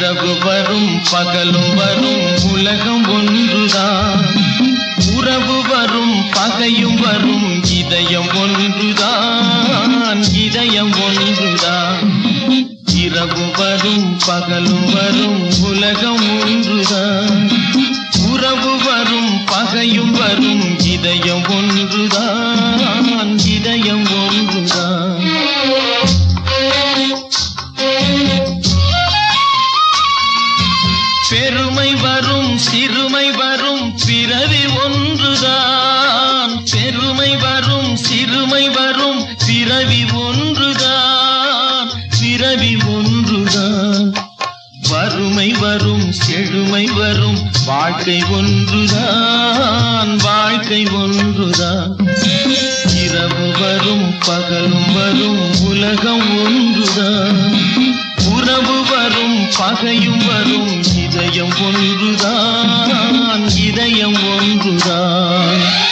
இரவு வரும் பகலும் வரும் உலகம் ஒன்றுதான். உறவு வரும் பகையும் வரும் இதயம் ஒன்றுதான். இதயம் ஒன்றுதான். இரவு வரும் பகலும் வரும் உலகம் ஒன்றுதான். உறவு வரும் பகையும் வரும் இதயம் ஒன்றுதான். இதயம் ஒன்றுதான். பெருமை வரும் சிறுமை வரும் பிறவி ஒன்றுதான். பெருமை வரும் சிறுமை வரும் பிறவி ஒன்றுதான். பிறவி ஒன்றுதான். வறுமை வரும் செழுமை வரும் வாழ்க்கை ஒன்றுதான். வாழ்க்கை ஒன்றுதான். இரவு வரும் பகலும் வரும் உலகம் ஒன்றுதான். உறவு வரும் பகையும் வரும் இதயம் ஒன்றுதான். இதயம் ஒன்றுதான்.